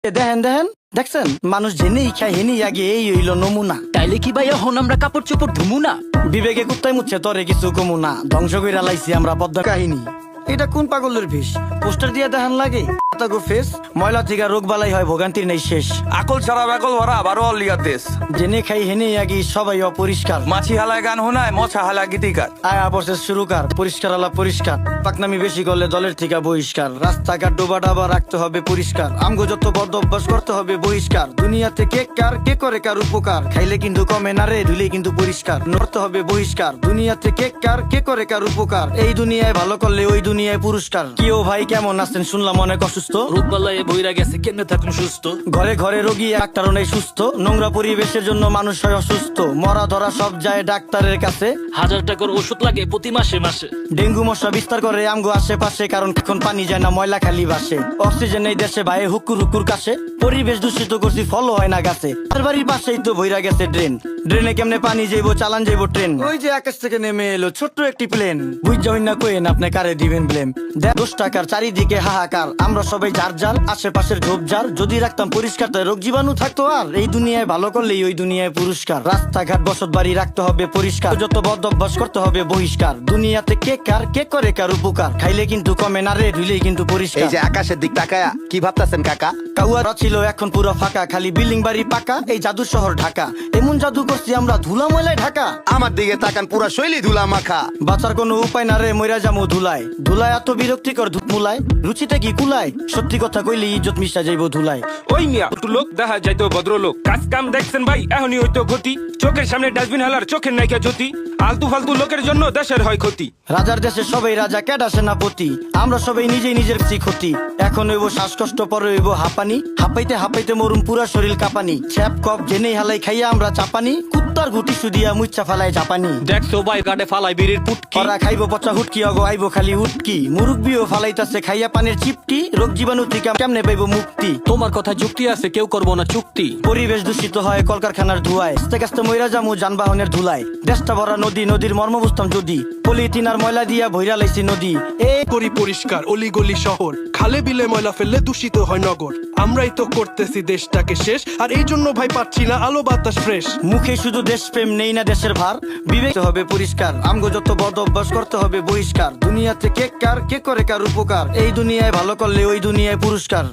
দেখেন দেখেন দেখছেন মানুষ জেনেই খায় হেনেই আগে এই হইল নমুনা। তাইলে কি ভাই এখন আমরা কাপড় চোপড় ধুমু না? বিবেকে কুত্তায় মুচ্ছে তরে কিছু কমু না, ধ্বংস কইরা লাইছি আমরা পদ্মা কাহিনী। এটা কোন পাগলের ভিস? পোস্টার দিয়ে দেখান লাগে তাগো ফেস, ময়লা থেকে রোগ বালাই হয় ভোগান্তির নেই শেষ। আকল ছাড়া বেকল ভরা বারো অলিয়া দেশ। জেনে খাই হেনেই আগে সবাই অপরিষ্কার। মাছি হালায় গান হোনায় মছা হালা গীতিকার। আয়া প্রসেস শুরু কার, পরিষ্কার আলা পরিষ্কার। পাকনামি বেশি করলে দলের থেকে বহিষ্কার। রাস্তাঘাট ডোবা ডাবা রাখতে হবে পরিষ্কার। আমগো যত বদ অভ্যাস করতে হবে বহিষ্কার। দুনিয়াতে কে কার কে করে কার উপকার, খাইলে কিন্তু কমে না রে, ধুলে কিন্তু পরিষ্কার। নড়তে হবে বহিষ্কার। দুনিয়াতে কে কার কে করে কার উপকার, এই দুনিয়ায় ভালো করলে ওই দুনিয়ায় পুরস্কার। কি ও ভাই কেমন আছেন? শুনলাম অনেক অসুস্থ। রোগবালায় বইরা গেছে, কেমনে থাকুন সুস্থ? ঘরে ঘরে রোগী ডাক্তারও নেই সুস্থ। নোংরা পরিবেশের জন্য মানুষ হয় অসুস্থ। মরা ধরা সব যায় ডাক্তারের কাছে। 1000 টাকার ওষুধ লাগে প্রতি মাসে মাসে। ডেঙ্গু মশা বিস্তার করে আমগো আশেপাশে, কারণ এখন পানি যায় না, ময়লা খালি বাসে। অক্সিজেন এই দেশে ভাই হুকুর হুকুর কাশে। পরিবেশ দূষিত করছি, ফলো হয় না গাছে। আর বাড়ির পাশেই তো ভইরা গেছে ড্রেন। ড্রেনে কেমনে পানি যাইবো, চালান যাইবো ট্রেন। ওই যে আকাশ থেকে নেমে এলো ছোট্ট একটি প্লেন। বুঝা হই না কইেন আপনি কারে দিবেন ব্লেম। 10 টাকার চারিদিকে হাহাকার, আমরা সবাই যার যার আশেপাশের ঝোপঝাড়। যদি রাখতাম পরিষ্কার তাই রোগ জীবাণু থাকতো আর। এই দুনিয়ায় ভালো করলেই ওই দুনিয়ায় পুরস্কার। রাস্তাঘাট বসত বাড়ি রাখতে হবে পরিষ্কার। যত বদ অভ্যাস করতে হবে বহিষ্কার। দুনিয়াতে কে কার কে করে কার উপকার, খাইলে কিন্তু কমে না রে, ধুলেই কিন্তু এই পরিষ্কার। যে আকাশের দিক তাকায়া কি ভাবতাছেন কাকা? কাউয়ারা ছিল এখন পুরো ফাঁকা, খালি বিল্ডিং বাড়ি পাকা। এই জাদু শহর ঢাকা, এমন জাদু করছি আমরা ধুলা ময়লায় ঢাকা। আমার দিকে তাকান, পুরা শৈলী ধুলা মাখা। বাঁচার কোনো উপায় না রে, মইরা যামু ধুলায়। ধুলায় এত বিরক্তিকর ধুতমুলায়, রুচিটা কি কুলায়? সত্যি কথা কইলে ইজ্জত মিশা যাইব ধুলায়। ওই মিয়া একটু লোক দেখা যাইতো ভদ্রলোক। কাজ কাম দেখছেন ভাই এখনই হইতো গতি। চোখের সামনে ডাস্টবিন হালার চোখের নাইকা জ্যোতি। আলতু ফালতু লোকের জন্য দেশের হয় ক্ষতি। রাজার দেশে সবাই রাজা, কেডা সেনাপতি। আমরা সবাই নিজেই নিজের ক্ষতি। এখন হইব শ্বাসকষ্ট, পরে হইব হাঁপানি। হাঁপাইতে হাঁপাইতে মরুম পুরা শরীর কাঁপানি। ছ্যাপ কপ জেনেই হালাই খাইয়া আমরা চাপানি। কুত্তার গুটি সুদিয়া মুচ্ছা ফালাই চাপানি। দেখছো ভাই কাটে ফালাই বিড়ির পুটকি। ওরা খাইব পচা হুটকি, অগো আইব খালি হুটকি। মুরুব্বিও ফালাইতাছে খাইয়া পানির চিপটি। রোগ জীবাণু থেকে কেমনে পাইব মুক্তি? তোমার কথা যুক্তি আছে, কেউ করবো না চুক্তি। পরিবেশ দূষিত হয় কলকারখানার ধোঁয়ায়। আস্তে আস্তে মইরা যামু যানবাহনের ধুলায়। দেশটা ভরা নদী, নদীর মর্ম বুঝতাম যদি। পলিথিন আর ময়লা দিয়া ভইরা লাইছি নদী। করি পরিষ্কার অলিগলি শহর, খালে বিলে ময়লা ফেললে দূষিত হয় নগর। আমরাই তো করতেছি দেশটাকে শেষ, আর এই জন্য ভাই পাচ্ছি না আলো বাতাস ফ্রেশ। মুখে শুধু দেশপ্রেম, নেই না দেশের ভার। বিবেক হবে পরিষ্কার, আমগো যত বদ অভ্যাস করতে হবে বহিষ্কার। দুনিয়াতে কে কার কে করে কার উপকার, এই দুনিয়ায় ভালো করলে ওই দুনিয়ায় পুরস্কার।